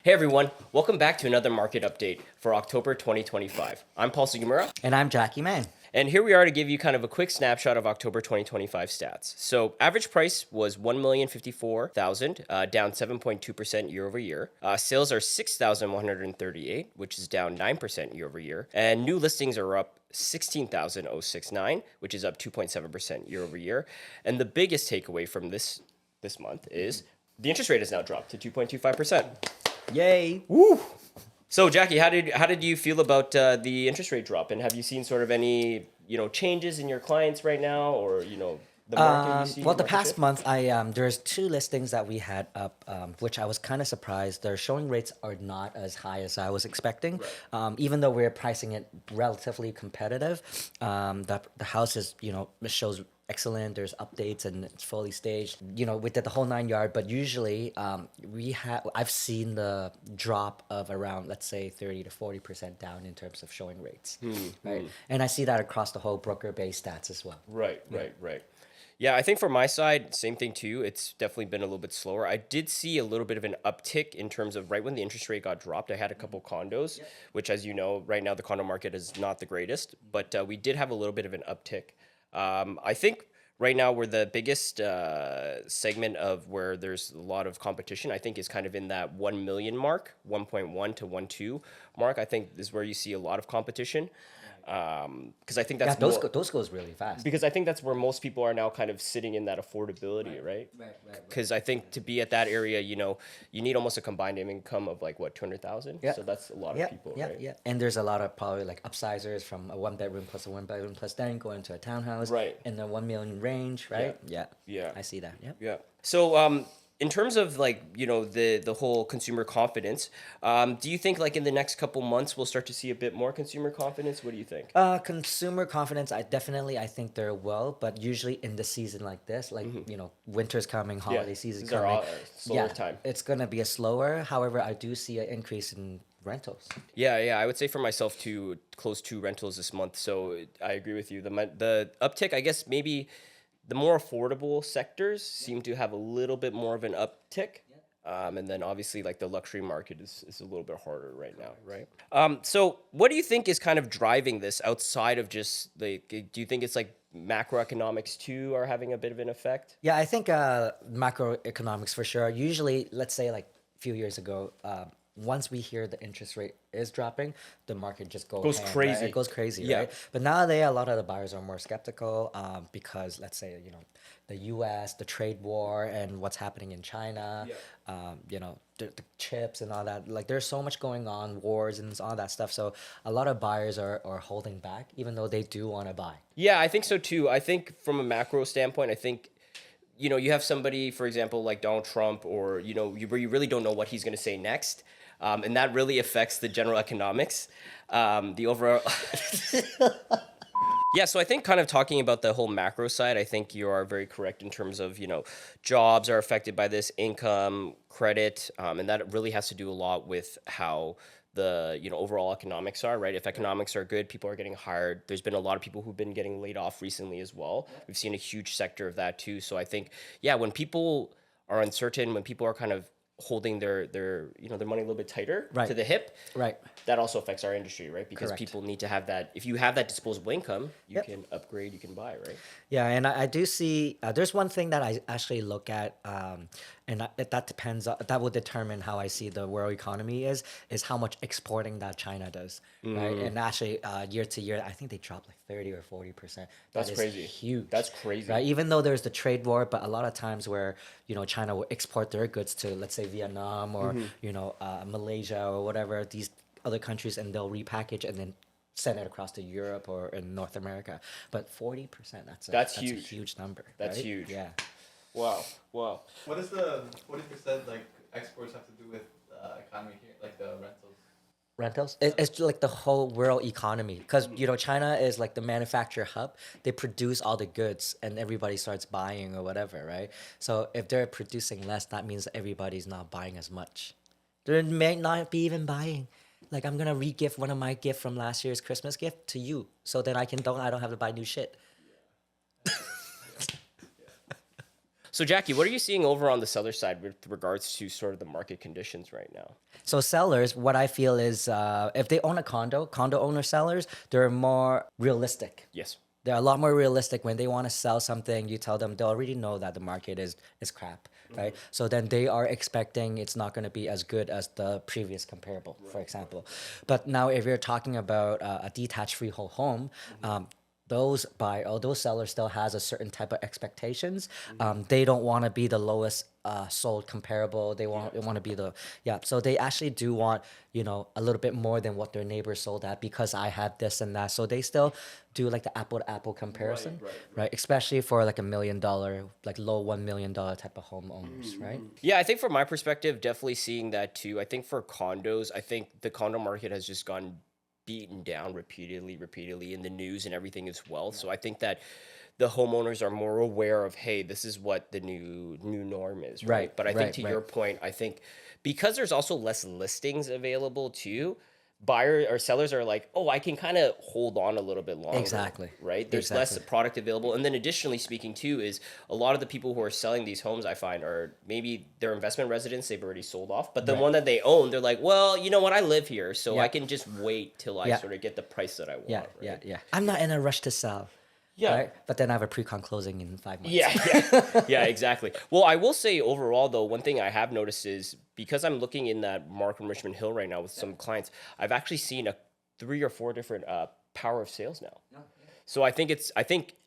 Hey everyone, welcome back to another market update for October 2025. I'm Paul Sugimura, And I'm Jackie Man. and here we are to give you kind of a quick snapshot of October 2025 stats. So, average price was 1,054,000, down 7.2% year over year. Sales are 6,138, which is down 9% year over year. And new listings are up 16,069, which is up 2.7% year over year. And the biggest takeaway from this month is the interest rate has now dropped to 2.25%. Yay! Woo! So Jackie, how did you feel about the interest rate drop, and have you seen sort of any changes in your clients right now, or the market you see? Well, the Market past shift? month, there's two listings that we had up, which I was kind of surprised. Their showing rates are not as high as I was expecting, even though we're pricing it relatively competitive. The house is it shows excellent. There's updates and it's fully staged. We did the whole 9 yard, but usually I've seen the drop of around, let's say, 30 to 40% down in terms of showing rates, right? And I see that across the whole broker-based stats as well. Right. Yeah, I think for my side, same thing too. It's definitely been a little bit slower. I did see a little bit of an uptick in terms of right when the interest rate got dropped. I had a couple condos, which, as you know, right now the condo market is not the greatest, but we did have a little bit of an uptick. I think right now we're the biggest segment of where there's a lot of competition. I think is kind of in that 1 million mark, 1.1 to 1.2 mark. I think is where you see a lot of competition. Because I think Yeah, that's those goes really fast. because I think that's where most people are now kind of sitting in that affordability, right? Because I think to be at that area, you need almost a combined income of like what, 200,000. Yeah. So that's a lot Yeah, of people, yeah, right? yeah. And there's a lot of probably like upsizers from a one bedroom plus a one bedroom plus then going to a townhouse Right. in the 1 million range, right? Yeah. Yeah. I see that. Yeah. Yeah. So, in terms of like the whole consumer confidence, do you think like in the next couple months we'll start to see a bit more consumer confidence? What do you think? Consumer confidence, I think there will, but usually in the season like this, like winter's coming, Yeah, holiday season these are coming, all slower yeah, time. it's gonna be a slower. However, I do see an increase in rentals. Yeah. I would say for myself to close two rentals this month. So I agree with you. The uptick, I guess maybe the more affordable sectors seem to have a little bit more of an uptick. And then obviously like the luxury market is a little bit harder right now, right? So what do you think is kind of driving this outside of just like, do you think it's like macroeconomics too are having a bit of an effect? Yeah, I think macroeconomics for sure. Usually, let's say like a few years ago, once we hear the interest rate is dropping, the market just goes Goes ham, right? crazy. It goes crazy, Yeah. right? But nowadays, a lot of the buyers are more skeptical because, let's say, the U.S., the trade war, and what's happening in China, the chips and all that. Like, there's so much going on, wars and all that stuff. So a lot of buyers are holding back, even though they do want to buy. Yeah, I think so too. I think from a macro standpoint, I think you have somebody, for example, like Donald Trump, or where you really don't know what he's going to say next, and that really affects the general economics, the overall. Yeah, so I think kind of talking about the whole macro side, I think you are very correct in terms of jobs are affected by this, income, credit, and that really has to do a lot with how the overall economics are, right? If economics are good, people are getting hired. There's been a lot of people who've been getting laid off recently as well. We've seen a huge sector of that too. So I think, yeah, when people are uncertain, when people are kind of holding their money a little bit tighter Right. to the hip, Right. that also affects our industry, right? Because Correct. people need to have that. If you have that disposable income, you Yep. can upgrade, you can buy, right? Yeah, and I do see there's one thing that I actually look at, and that depends. That will determine how I see the world economy is how much exporting that China does, right? And actually, year to year, I think they dropped like 30 or 40%. That's That is crazy. huge. That's crazy. Right? Even though there's the trade war, but a lot of times where China will export their goods to, let's say, Vietnam or Malaysia or whatever, these other countries, and they'll repackage and then send it across to Europe or in North America. But 40%, that's huge. a huge number. That's right? huge. Yeah. Wow. What does the 40% like exports have to do with economy here, like the rentals? Rentals? It's like the whole world economy. Because, China is like the manufacturer hub. They produce all the goods and everybody starts buying or whatever, right? So if they're producing less, that means everybody's not buying as much. They may not be even buying. Like, I'm gonna re-gift one of my gift from last year's Christmas gift to you, so that I don't have to buy new shit. So Jackie, what are you seeing over on the seller side with regards to sort of the market conditions right now? So sellers, what I feel is if they own a condo owner sellers, they're more realistic. Yes. They're a lot more realistic when they want to sell something. You tell them they already know that the market is crap, right? So then they are expecting it's not going to be as good as the previous comparable, for example. But now if you're talking about a detached freehold home, those sellers still has a certain type of expectations. They don't want to be the lowest sold comparable. They want to be the So they actually do want a little bit more than what their neighbors sold at because I have this and that. So they still do like the apple to apple comparison, right? Especially for like $1 million, like low $1 million type of homeowners, right? Yeah, I think from my perspective, definitely seeing that too. I think for condos, I think the condo market has just gone beaten down repeatedly in the news and everything as well. So I think that the homeowners are more aware of, hey, this is what the new norm is, right? Right, But I think right, to right. your point, I think because there's also less listings available too, buyer or sellers are like, oh, I can kind of hold on a little bit longer. Exactly. Right? There's less Exactly. product available. And then additionally speaking too is a lot of the people who are selling these homes I find are maybe their investment residence they've already sold off. But the Right. one that they own, they're like, well, you know what, I live here, so Yeah. I can just wait till I Yeah. sort of get the price that I want. Yeah, Right? yeah. I'm not in a rush to sell. Yeah. Right? But then I have a pre-con closing in 5 months. Yeah, exactly. Well, I will say overall though, one thing I have noticed is because I'm looking in that Markham Richmond Hill right now with some clients, I've actually seen 3 or 4 different power of sales now. So I think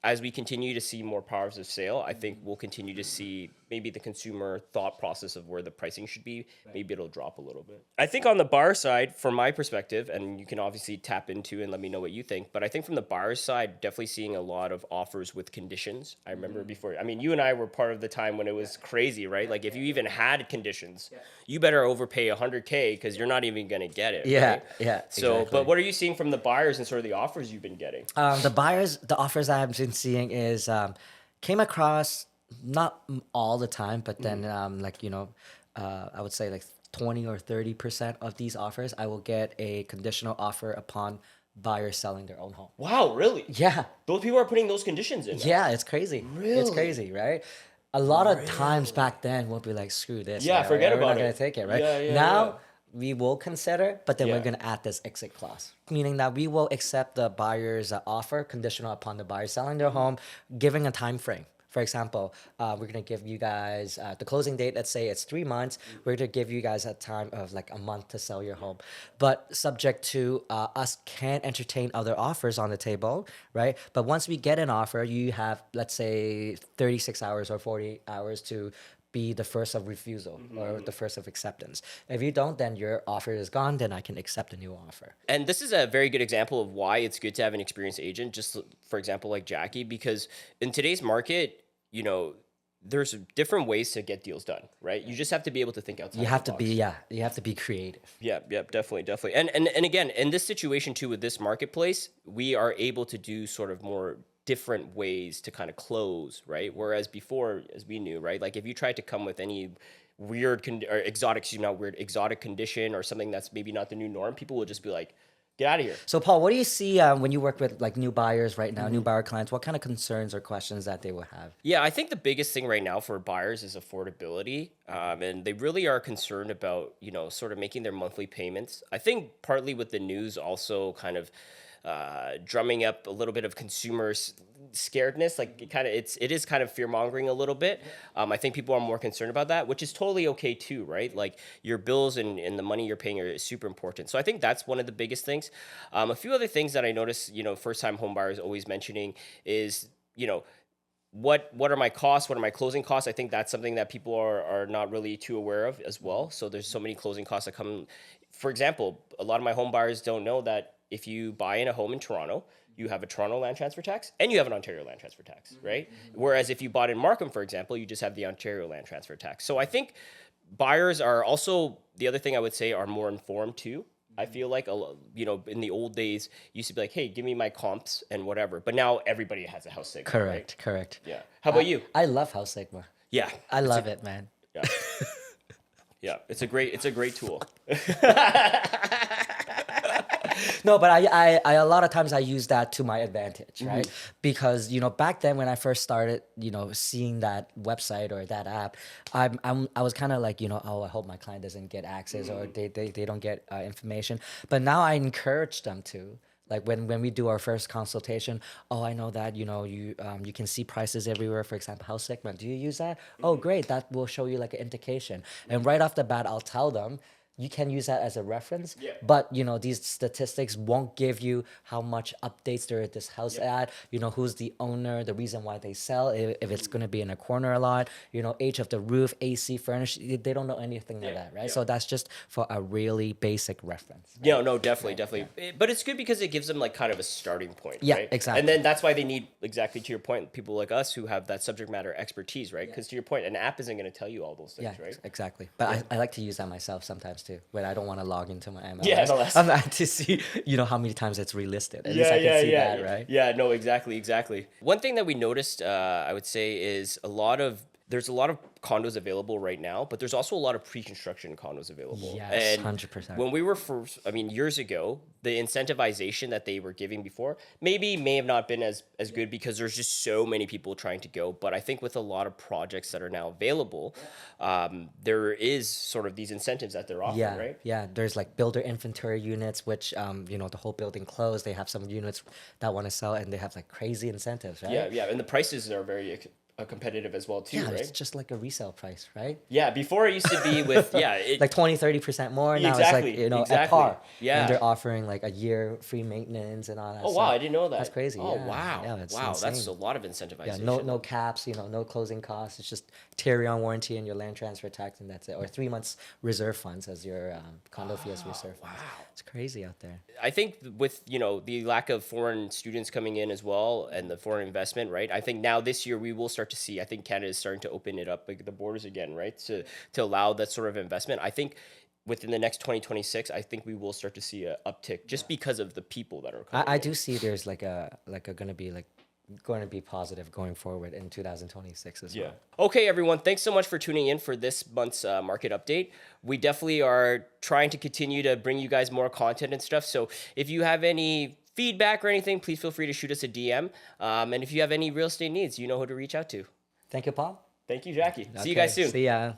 as we continue to see more powers of sale, I think we'll continue to see maybe the consumer thought process of where the pricing should be. Maybe it'll drop a little bit. I think on the buyer side, from my perspective, and you can obviously tap into and let me know what you think, but I think from the buyer's side, definitely seeing a lot of offers with conditions. I remember before, I mean, you and I were part of the time when it was crazy, right? Like if you even had conditions, you better overpay $100K because you're not even going to get it. Yeah, right? yeah, So, exactly. but what are you seeing from the buyers and sort of the offers you've been getting? The offers I have been seeing is came across not all the time, but then I would say like 20 or 30% of these offers, I will get a conditional offer upon buyers selling their own home. Wow, really? Yeah, Those people are putting those conditions in. Now. yeah, it's crazy. It's Really? crazy, right? A lot of times back then we'll be like, screw this. Yeah, right? forget We're about not gonna it. take it, right? Yeah, now yeah. we will consider, but then Yeah. we're gonna add this exit clause, meaning that we will accept the buyer's offer conditional upon the buyer selling their home, giving a time frame. For example, we're gonna give you guys the closing date. Let's say it's 3 months. We're gonna give you guys a time of like a month to sell your home, but subject to us can entertain other offers on the table, right? But once we get an offer, you have, let's say, 36 hours or 40 hours to be the first of refusal or the first of acceptance. If you don't, then your offer is gone. Then I can accept a new offer. And this is a very good example of why it's good to have an experienced agent, just for example, like Jackie, because in today's market, there's different ways to get deals done, right? You just have to be able to think outside You have the to box. be, you have to be creative. Yeah, definitely. And again, in this situation too, with this marketplace, we are able to do sort of more different ways to kind of close, right? Whereas before, as we knew, right? Like if you tried to come with any exotic condition or something that's maybe not the new norm, people would just be like, get out of here. So, Paul, what do you see when you work with like new buyers right now, new buyer clients? What kind of concerns or questions that they will have? Yeah, I think the biggest thing right now for buyers is affordability. And they really are concerned about, sort of making their monthly payments. I think partly with the news also kind of drumming up a little bit of consumer scaredness. Like it is kind of fear mongering a little bit. I think people are more concerned about that, which is totally okay too, right? Like your bills and the money you're paying are super important. So I think that's one of the biggest things. A few other things that I notice, first time home buyers always mentioning is, what are my costs? What are my closing costs? I think that's something that people are not really too aware of as well. So there's so many closing costs that come. For example, a lot of my home buyers don't know that if you buy in a home in Toronto, you have a Toronto land transfer tax and you have an Ontario land transfer tax, right? Whereas if you bought in Markham, for example, you just have the Ontario land transfer tax. So I think buyers are also, the other thing I would say, are more informed too. I feel like, in the old days, you used to be like, hey, give me my comps and whatever. But now everybody has a house Sigma. Correct, Right? correct. Yeah. How about you? I love House Sigma. Yeah. I love it, man. Yeah. Yeah. It's a great tool. No, but I a lot of times I use that to my advantage, right? Because back then when I first started, seeing that website or that app, I was kind of like, oh, I hope my client doesn't get access or they don't get information. But now I encourage them to. Like when we do our first consultation, oh, I know that you can see prices everywhere. For example, house segment. Do you use that? Oh, great. That will show you like an indication. And right off the bat, I'll tell them you can use that as a reference. Yeah. But these statistics won't give you how much updates there is this house at. Who's the owner, the reason why they sell, if it's going to be in a corner a lot. Age of the roof, AC, furnish. They don't know anything like that, right? Yeah. So that's just for a really basic reference. Yeah, no, definitely. But it's good because it gives them like kind of a starting point, Yeah, right? exactly. And then that's why they need, exactly to your point, people like us who have that subject matter expertise, right? Because to your point, an app isn't going to tell you all those things, Yeah, right? exactly. But I like to use that myself sometimes too, when I don't want to log into my MLS. Yeah, MLS. I'm like to see, how many times it's relisted. At least I can see that, right? Yeah, no, exactly. One thing that we noticed, I would say, is there's a lot of condos available right now, but there's also a lot of pre-construction condos available. Yes, and 100%. When we were first, years ago, the incentivization that they were giving before may have not been as good because there's just so many people trying to go. But I think with a lot of projects that are now available, there is sort of these incentives that they're offering, Yeah, right? yeah. There's like builder inventory units, which the whole building closed. They have some units that want to sell, and they have like crazy incentives, right? Yeah, and the prices are very competitive as well too, Yeah, right? it's just like a resale price, right? Yeah, before it used to be with Like 20-30% more. Now Exactly, it's like, at exactly. par. Yeah. And they're offering like a year free maintenance and all that Oh stuff. wow, I didn't know that. That's crazy. Oh yeah. wow, Yeah, it's wow, that's insane. a lot of incentivization. Yeah, no caps, no closing costs. It's just carry-on warranty and your land transfer tax, and that's it. Or 3 months reserve funds as your condo fee as reserve funds. wow. It's crazy out there. I think with the lack of foreign students coming in as well and the foreign investment, right? I think now this year we will start to see. I think Canada is starting to open it up, like the borders again, right? To allow that sort of investment. I think within the next 2026, I think we will start to see an uptick just because of the people that are coming. I in. do see there's going to be positive going forward in 2026 as well. Okay, everyone. Thanks so much for tuning in for this month's market update. We definitely are trying to continue to bring you guys more content and stuff. So if you have any feedback or anything, please feel free to shoot us a DM. And if you have any real estate needs, you know who to reach out to. Thank you, Paul. Thank you, Jackie. See you Okay, guys soon. See ya.